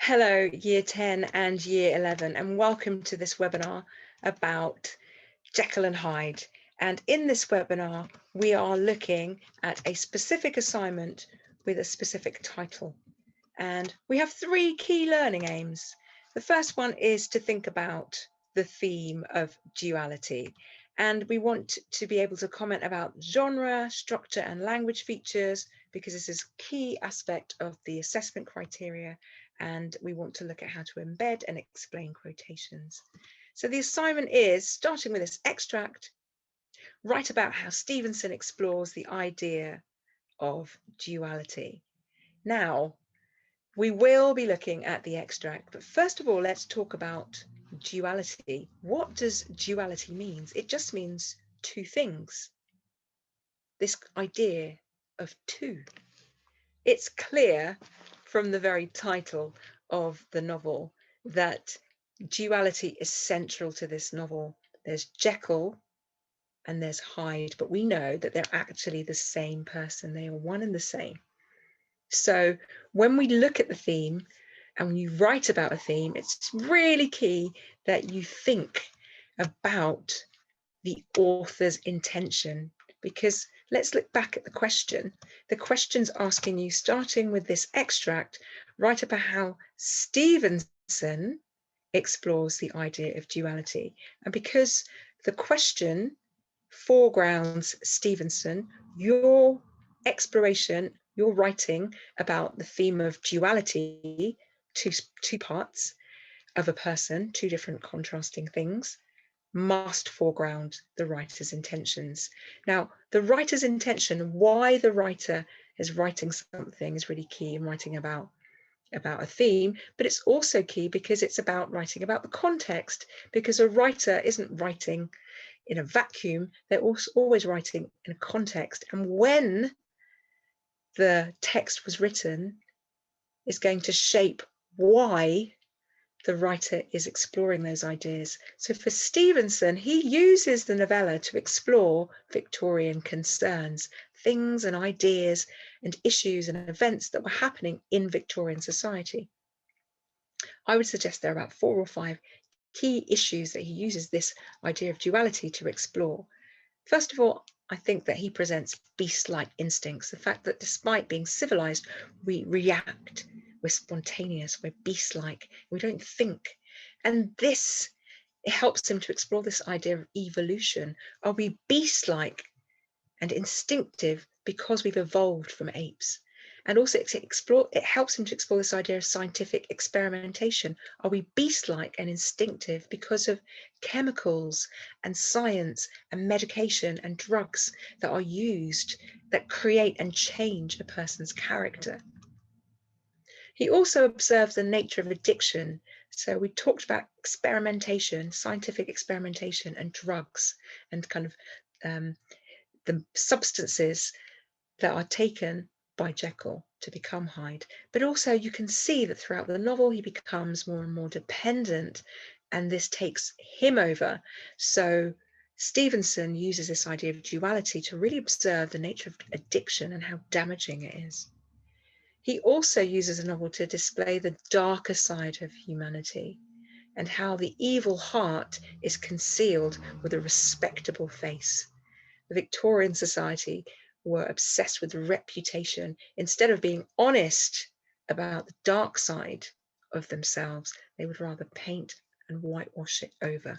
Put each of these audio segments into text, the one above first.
Hello, Year 10 and Year 11, and welcome to this webinar about Jekyll and Hyde. And in this webinar, we are looking at a specific assignment with a specific title. And we have three key learning aims. The first one is to think about the theme of duality. And we want to be able to comment about genre, structure, and language features, because this is a key aspect of the assessment criteria. And we want to look at how to embed and explain quotations. So the assignment is, starting with this extract, write about how Stevenson explores the idea of duality. Now, we will be looking at the extract, but first of all, let's talk about duality. What does duality mean? It just means two things. This idea of two. It's clear from the very title of the novel that duality is central to this novel. There's Jekyll and there's Hyde, but we know that they're actually the same person. They are one and the same. So when we look at the theme and when you write about a theme, it's really key that you think about the author's intention, because let's look back at the question. The question's asking you, starting with this extract, write about how Stevenson explores the idea of duality. And because the question foregrounds Stevenson, your exploration, your writing about the theme of duality, two parts of a person, two different contrasting things, must foreground the writer's intentions. Now, the writer's intention, why the writer is writing something, is really key in writing about a theme, but it's also key because it's about writing about the context, because a writer isn't writing in a vacuum, they're also always writing in a context. And when the text was written is going to shape why the writer is exploring those ideas. So for Stevenson, he uses the novella to explore Victorian concerns, things and ideas and issues and events that were happening in Victorian society. I would suggest there are about 4 or 5 key issues that he uses this idea of duality to explore. First of all, I think that he presents beast-like instincts, the fact that despite being civilized, we react, we're spontaneous, we're beast-like, we don't think. And this, it helps him to explore this idea of evolution. Are we beast-like and instinctive because we've evolved from apes? And also it helps him to explore this idea of scientific experimentation. Are we beast-like and instinctive because of chemicals and science and medication and drugs that are used that create and change a person's character? He also observes the nature of addiction. So we talked about experimentation, scientific experimentation, and drugs, and kind of the substances that are taken by Jekyll to become Hyde. But also you can see that throughout the novel he becomes more and more dependent, and this takes him over. So Stevenson uses this idea of duality to really observe the nature of addiction and how damaging it is. He also uses the novel to display the darker side of humanity and how the evil heart is concealed with a respectable face. The Victorian society were obsessed with reputation. Instead of being honest about the dark side of themselves, they would rather paint and whitewash it over.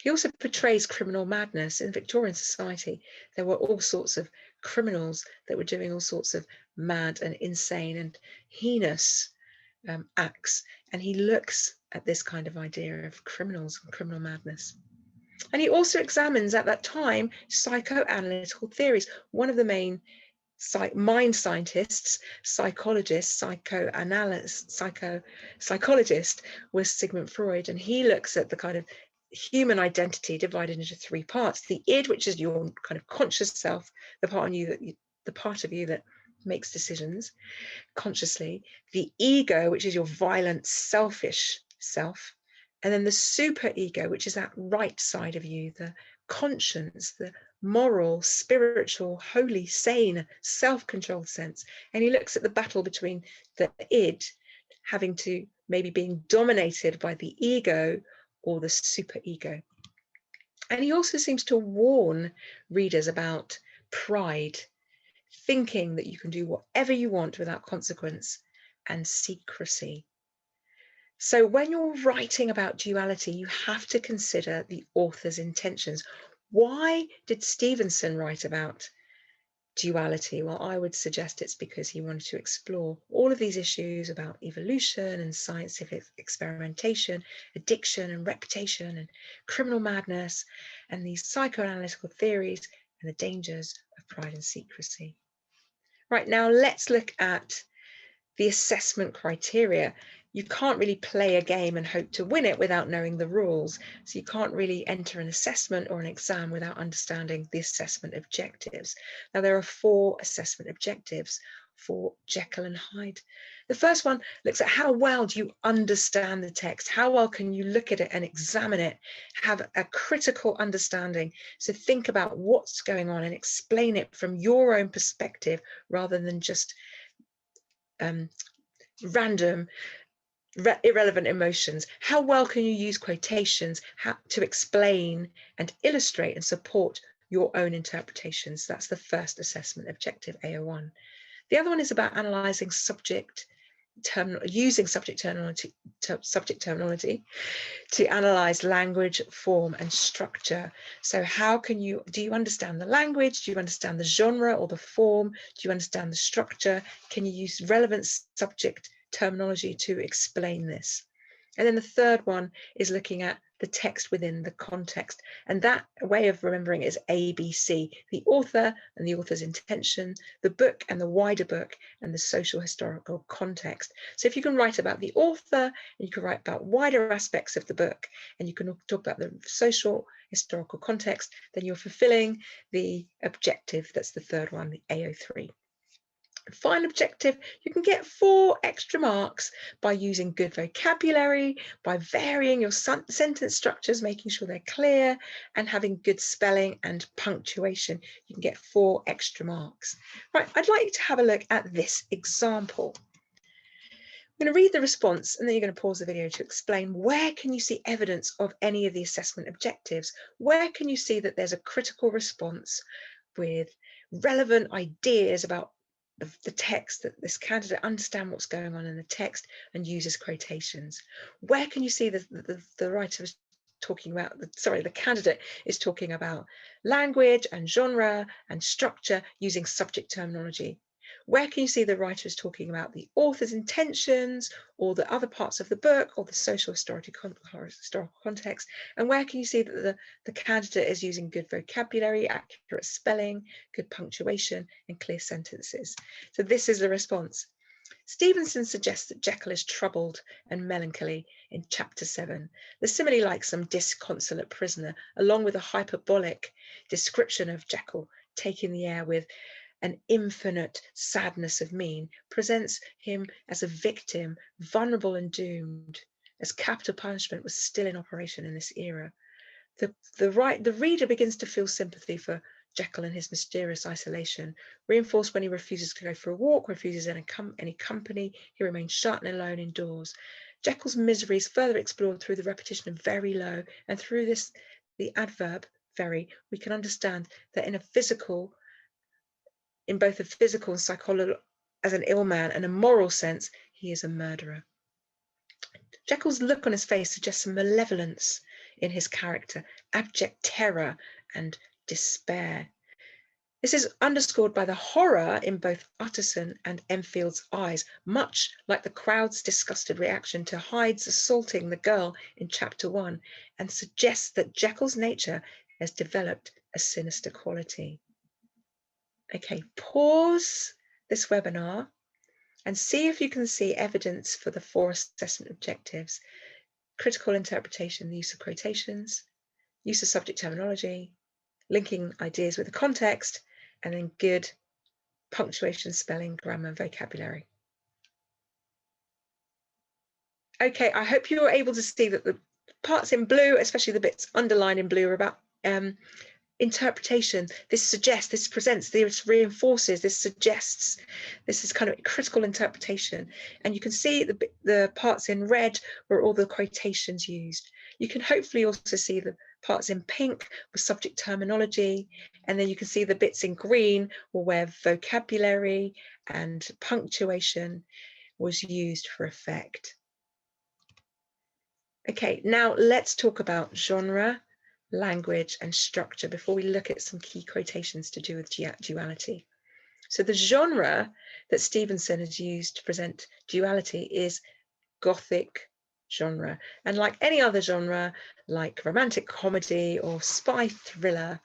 He also portrays criminal madness. In Victorian society, there were all sorts of criminals that were doing all sorts of mad and insane and heinous acts. And he looks at this kind of idea of criminals and criminal madness. And he also examines at that time psychoanalytical theories. One of the main mind scientists, psychologist was Sigmund Freud, and he looks at the kind of human identity divided into 3 parts: the id, which is your kind of conscious self, the part of you that makes decisions consciously; the ego, which is your violent, selfish self; and then the super ego, which is that right side of you, the conscience, the moral, spiritual, holy, sane, self-controlled sense. And he looks at the battle between the id, having to maybe being dominated by the ego or the superego. And he also seems to warn readers about pride, thinking that you can do whatever you want without consequence, and secrecy. So when you're writing about duality, you have to consider the author's intentions. Why did Stevenson write about duality? Well, I would suggest it's because he wanted to explore all of these issues about evolution and scientific experimentation, addiction and reputation and criminal madness, and these psychoanalytical theories and the dangers of pride and secrecy. Right, now let's look at the assessment criteria. You can't really play a game and hope to win it without knowing the rules. So you can't really enter an assessment or an exam without understanding the assessment objectives. Now, there are 4 assessment objectives for Jekyll and Hyde. The first one looks at how well do you understand the text? How well can you look at it and examine it, have a critical understanding? So think about what's going on and explain it from your own perspective rather than just random, irrelevant emotions. How well can you use quotations to explain and illustrate and support your own interpretations? That's the first assessment objective, AO1. The other one is about analysing using subject terminology to analyse language, form and structure. So how can you, do you understand the language? Do you understand the genre or the form? Do you understand the structure? Can you use relevant subject terminology to explain this? And then the third one is looking at the text within the context. And that way of remembering is ABC, the author and the author's intention, the book and the wider book, and the social historical context. So if you can write about the author, and you can write about wider aspects of the book, and you can talk about the social historical context, then you're fulfilling the objective. That's the third one, the AO3. Final objective, you can get 4 extra marks by using good vocabulary, by varying your sentence structures, making sure they're clear, and having good spelling and punctuation. You can get 4 extra marks. Right, I'd like you to have a look at this example. I'm going to read the response and then you're going to pause the video to explain where can you see evidence of any of the assessment objectives? Where can you see that there's a critical response with relevant ideas about the text, that this candidate understands what's going on in the text and uses quotations? Where can you see that the writer is talking about, the candidate is talking about language and genre and structure using subject terminology? Where can you see the writer is talking about the author's intentions or the other parts of the book or the social historical context? And where can you see that the candidate is using good vocabulary, accurate spelling, good punctuation, and clear sentences? So this is the response. Stevenson suggests that Jekyll is troubled and melancholy in chapter 7. The simile, like some disconsolate prisoner, along with a hyperbolic description of Jekyll taking the air with an infinite sadness of mien, presents him as a victim, vulnerable and doomed, as capital punishment was still in operation in this era. The reader begins to feel sympathy for Jekyll and his mysterious isolation, reinforced when he refuses to go for a walk, refuses any company, he remains shut and alone indoors. Jekyll's misery is further explored through the repetition of very low, and through this, the adverb very, we can understand that in both a physical and psychological, as an ill man, and a moral sense, he is a murderer. Jekyll's look on his face suggests some malevolence in his character, abject terror and despair. This is underscored by the horror in both Utterson and Enfield's eyes, much like the crowd's disgusted reaction to Hyde's assaulting the girl in chapter 1, and suggests that Jekyll's nature has developed a sinister quality. Okay, pause this webinar and see if you can see evidence for the 4 assessment objectives: critical interpretation, the use of quotations, use of subject terminology, linking ideas with the context, and then good punctuation, spelling, grammar, vocabulary. Okay, I hope you were able to see that the parts in blue, especially the bits underlined in blue, are about interpretation. This suggests, this presents, this reinforces, this suggests. This is kind of critical interpretation. And you can see the parts in red were all the quotations used. You can hopefully also see the parts in pink with subject terminology, and then you can see the bits in green or where vocabulary and punctuation was used for effect. Okay, now let's talk about genre, language, and structure before we look at some key quotations to do with duality. So the genre that Stevenson has used to present duality is Gothic genre. And like any other genre, like romantic comedy or spy thriller,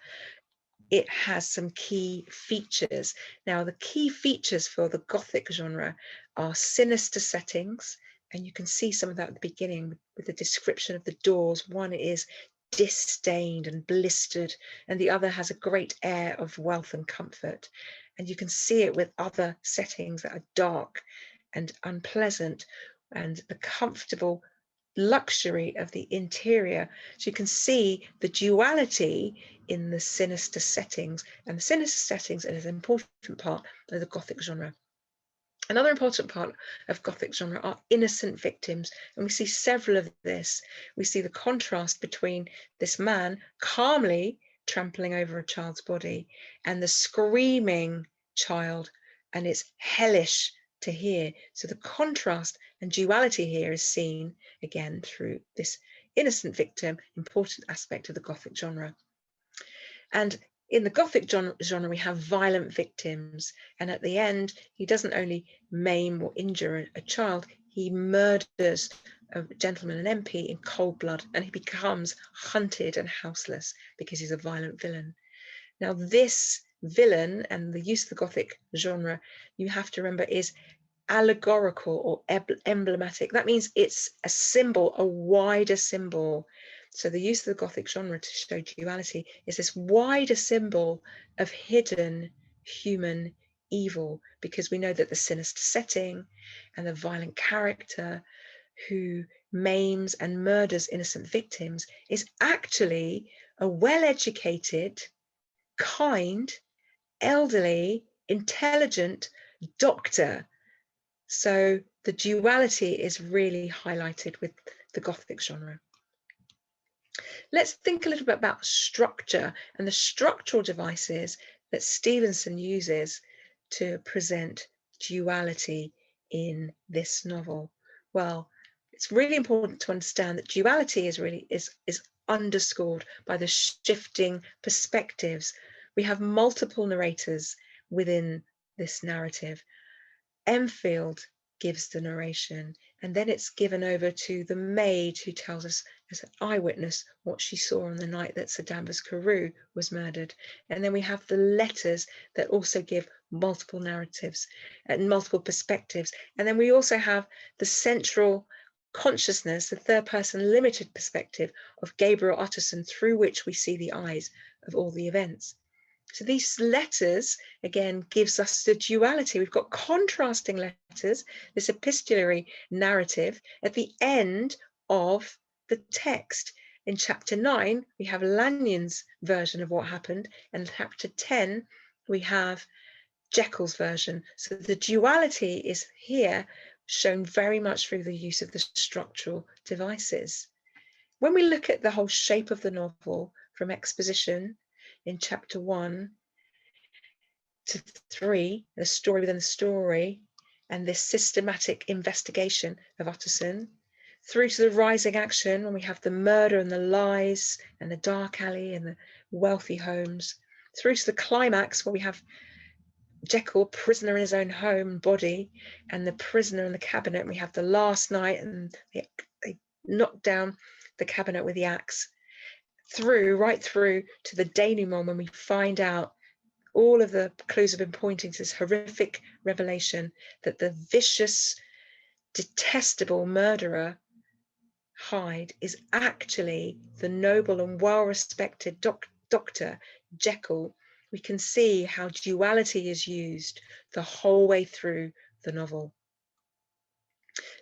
it has some key features. Now, the key features for the Gothic genre are sinister settings, and you can see some of that at the beginning with the description of the doors. One is disdained and blistered, and the other has a great air of wealth and comfort. And you can see it with other settings that are dark and unpleasant, and the comfortable luxury of the interior. So you can see the duality in the sinister settings, and the sinister settings is an important part of the Gothic genre. Another important part of Gothic genre are innocent victims, and we see several of this. We see the contrast between this man calmly trampling over a child's body and the screaming child, and it's hellish to hear. So the contrast and duality here is seen again through this innocent victim, important aspect of the Gothic genre. And in the Gothic genre, we have violent victims. And at the end, he doesn't only maim or injure a child, he murders a gentleman, an MP, in cold blood, and he becomes hunted and houseless because he's a violent villain. Now, this villain and the use of the Gothic genre, you have to remember, is allegorical or emblematic. That means it's a symbol, a wider symbol. So the use of the Gothic genre to show duality is this wider symbol of hidden human evil, because we know that the sinister setting and the violent character who maims and murders innocent victims is actually a well-educated, kind, elderly, intelligent doctor. So the duality is really highlighted with the Gothic genre. Let's think a little bit about structure and the structural devices that Stevenson uses to present duality in this novel. Well, it's really important to understand that duality is underscored by the shifting perspectives. We have multiple narrators within this narrative. Enfield gives the narration, and then it's given over to the maid who tells us as an eyewitness what she saw on the night that Sir Danvers Carew was murdered. And then we have the letters that also give multiple narratives and multiple perspectives. And then we also have the central consciousness, the third person limited perspective of Gabriel Utterson, through which we see the eyes of all the events. So these letters, again, gives us the duality. We've got contrasting letters, this epistolary narrative at the end of the text. In chapter 9, we have Lanyon's version of what happened, and in chapter 10, we have Jekyll's version. So the duality is here shown very much through the use of the structural devices. When we look at the whole shape of the novel, from exposition in chapter 1 to 3, the story within the story, and this systematic investigation of Utterson, through to the rising action when we have the murder and the lies and the dark alley and the wealthy homes, through to the climax where we have Jekyll, prisoner in his own home and body, and the prisoner in the cabinet, and we have the last night and they knock down the cabinet with the axe, right through to the denouement when we find out all of the clues have been pointing to this horrific revelation that the vicious, detestable murderer, Hyde, is actually the noble and well-respected Dr. Jekyll. We can see how duality is used the whole way through the novel.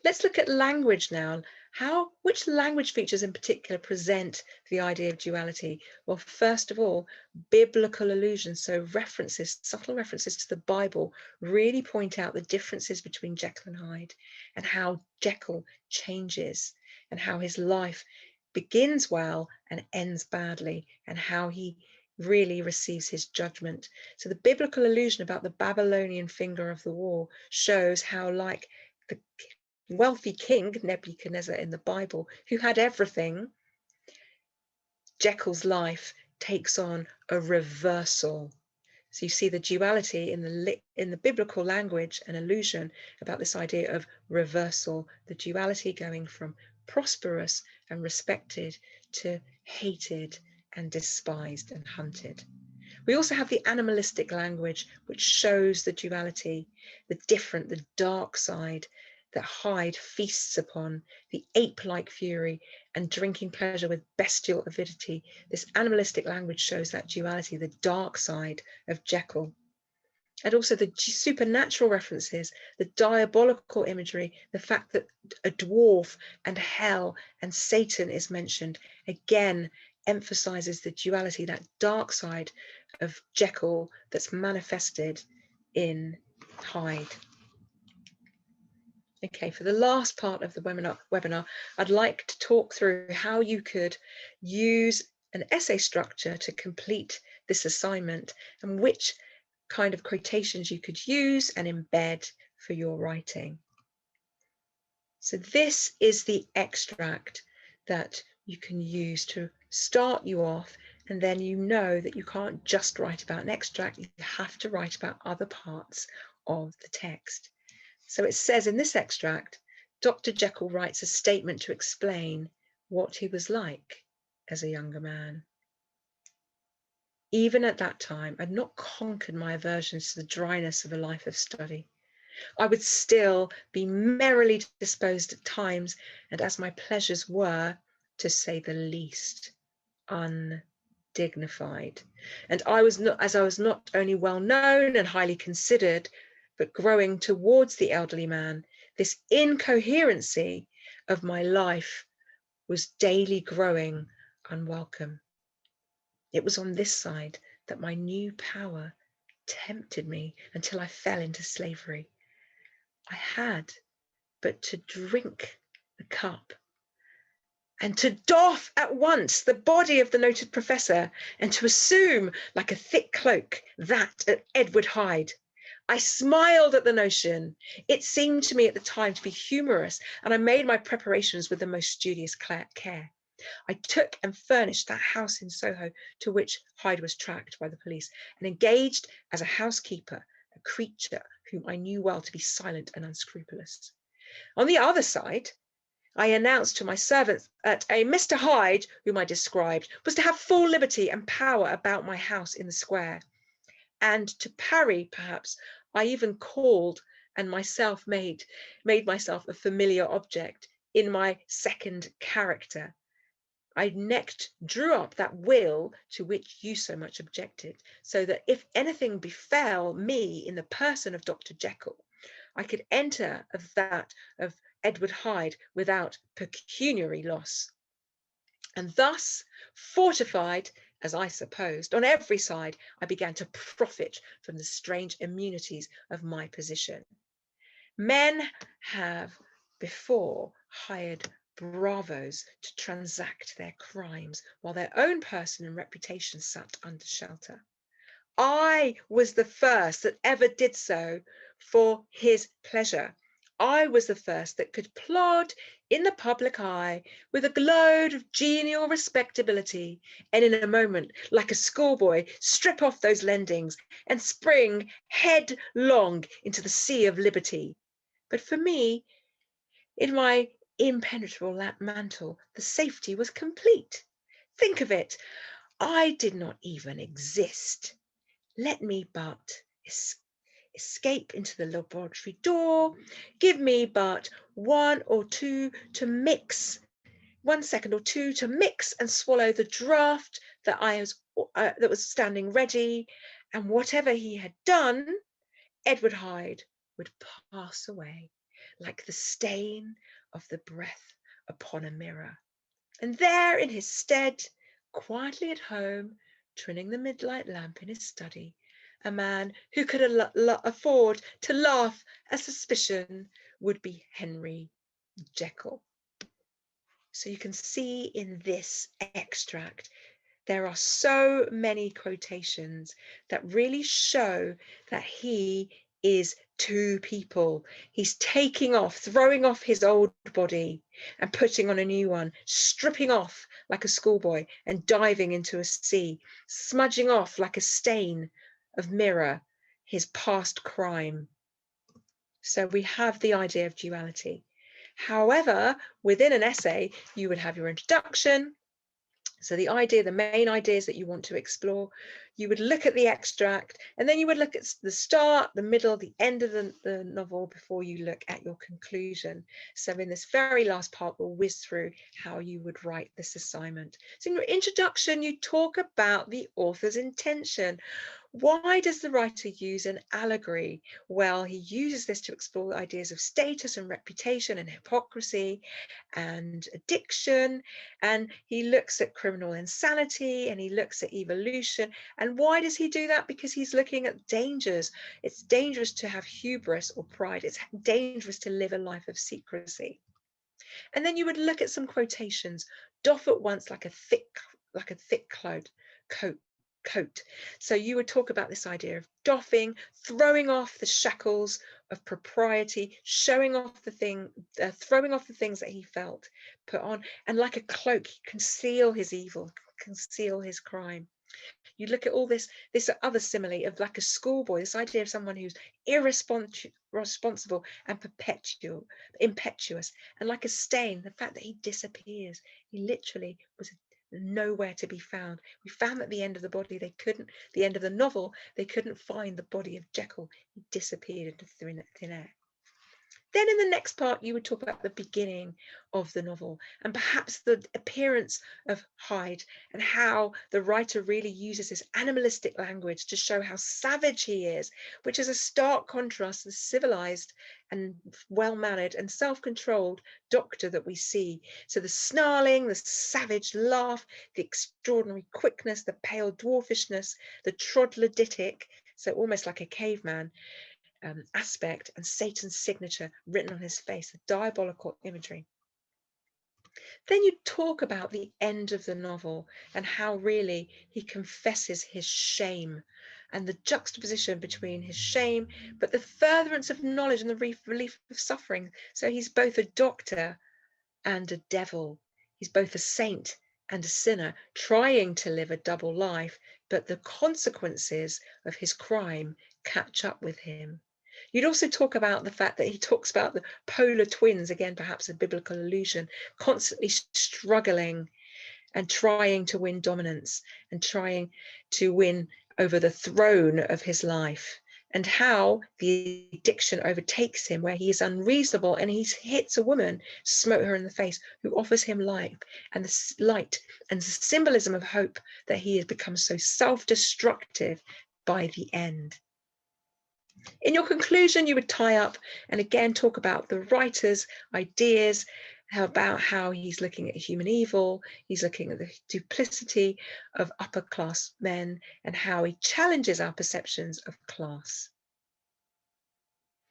Let's look at language now. Which language features in particular present the idea of duality? Well, first of all, biblical allusions, so references, subtle references to the Bible, really point out the differences between Jekyll and Hyde, and how Jekyll changes, and how his life begins well and ends badly, and how he really receives his judgment. So the biblical allusion about the Babylonian finger of the war shows how, like the wealthy king Nebuchadnezzar in the Bible, who had everything, Jekyll's life takes on a reversal. So you see the duality in the biblical language, an allusion about this idea of reversal, the duality going from prosperous and respected to hated and despised and hunted. We also have the animalistic language, which shows the duality, the dark side that Hyde feasts upon, the ape-like fury and drinking pleasure with bestial avidity. This animalistic language shows that duality, the dark side of Jekyll. And also the supernatural references, the diabolical imagery, the fact that a dwarf and hell and Satan is mentioned, again emphasizes the duality, that dark side of Jekyll that's manifested in Hyde. Okay, for the last part of the webinar, I'd like to talk through how you could use an essay structure to complete this assignment, and which kind of quotations you could use and embed for your writing. So this is the extract that you can use to start you off, and then you know that you can't just write about an extract, you have to write about other parts of the text. So it says in this extract, Dr. Jekyll writes a statement to explain what he was like as a younger man. Even at that time, I'd not conquered my aversions to the dryness of a life of study. I would still be merrily disposed at times, and as my pleasures were, to say the least, undignified. And I was not only well known and highly considered, but growing towards the elderly man, this incoherency of my life was daily growing unwelcome. It was on this side that my new power tempted me until I fell into slavery. I had but to drink the cup and to doff at once the body of the noted professor, and to assume like a thick cloak that of Edward Hyde. I smiled at the notion. It seemed to me at the time to be humorous, and I made my preparations with the most studious care. I took and furnished that house in Soho to which Hyde was tracked by the police, and engaged as a housekeeper a creature whom I knew well to be silent and unscrupulous. On the other side, I announced to my servants that a Mr. Hyde, whom I described, was to have full liberty and power about my house in the square. And to parry, perhaps, I even called and myself made myself a familiar object in my second character. I next drew up that will to which you so much objected, so that if anything befell me in the person of Dr. Jekyll, I could enter of that of Edward Hyde without pecuniary loss. And thus, fortified, as I supposed, on every side, I began to profit from the strange immunities of my position. Men have before hired bravos to transact their crimes, while their own person and reputation sat under shelter. I was the first that ever did so for his pleasure. I was the first that could plod in the public eye with a glow of genial respectability, and in a moment, like a schoolboy, strip off those lendings and spring headlong into the sea of liberty. But for me, in my impenetrable mantle, the safety was complete. Think of it, I did not even exist. Let me but escape into the laboratory door, give me but 1 or 2 to mix, 1 second or 2 to mix and swallow the draught that was standing ready, and whatever he had done, Edward Hyde would pass away like the stain of the breath upon a mirror. And there in his stead, quietly at home, trimming the midnight lamp in his study, a man who could afford to laugh at suspicion would be Henry Jekyll. So you can see in this extract, there are so many quotations that really show that he is two people. He's taking off, throwing off his old body and putting on a new one, stripping off like a schoolboy and diving into a sea, smudging off like a stain of mirror his past crime. So we have the idea of duality. However, within an essay, you would have your introduction. So the idea, the main ideas that you want to explore, you would look at the extract, and then you would look at the start, the middle, the end of the novel before you look at your conclusion. So in this very last part, we'll whiz through how you would write this assignment. So in your introduction, you talk about the author's intention. Why does the writer use an allegory? Well, he uses this to explore ideas of status and reputation and hypocrisy and addiction, and he looks at criminal insanity and he looks at evolution. And why does he do that? Because he's looking at dangers. It's dangerous to have hubris or pride. It's dangerous to live a life of secrecy. And then you would look at some quotations. Doff at once like a thick coat. So you would talk about this idea of doffing, throwing off the shackles of propriety, showing off the throwing off the things that he felt, put on, and like a cloak, conceal his evil, conceal his crime. You look at all this other simile of like a schoolboy, this idea of someone who's irresponsible and impetuous, and like a stain, the fact that he disappears. He literally was nowhere to be found. We found at the end of the end of the novel, they couldn't find the body of Jekyll. He disappeared into thin air. Then in the next part, you would talk about the beginning of the novel and perhaps the appearance of Hyde and how the writer really uses this animalistic language to show how savage he is, which is a stark contrast to the civilized and well-mannered and self-controlled doctor that we see. So the snarling, the savage laugh, the extraordinary quickness, the pale dwarfishness, the troglodytic, so almost like a caveman, aspect, and Satan's signature written on his face, the diabolical imagery. Then you talk about the end of the novel and how really he confesses his shame and the juxtaposition between his shame, but the furtherance of knowledge and the relief of suffering. So he's both a doctor and a devil. He's both a saint and a sinner, trying to live a double life, but the consequences of his crime catch up with him. You'd also talk about the fact that he talks about the polar twins, again, perhaps a biblical allusion, constantly struggling and trying to win dominance and trying to win over the throne of his life, and how the addiction overtakes him where he is unreasonable and he hits a woman, smote her in the face, who offers him light and the symbolism of hope that he has become so self-destructive by the end. In your conclusion, you would tie up and again talk about the writer's ideas about how he's looking at human evil, he's looking at the duplicity of upper class men and how he challenges our perceptions of class.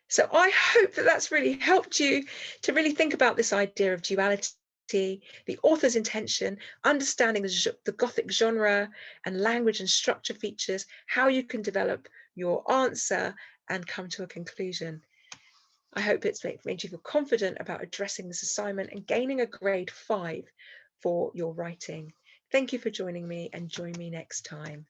So I hope that that's really helped you to really think about this idea of duality, the author's intention, understanding the Gothic genre and language and structure features, how you can develop your answer and come to a conclusion. I hope it's made you feel confident about addressing this assignment and gaining a grade 5 for your writing. Thank you for joining me and join me next time.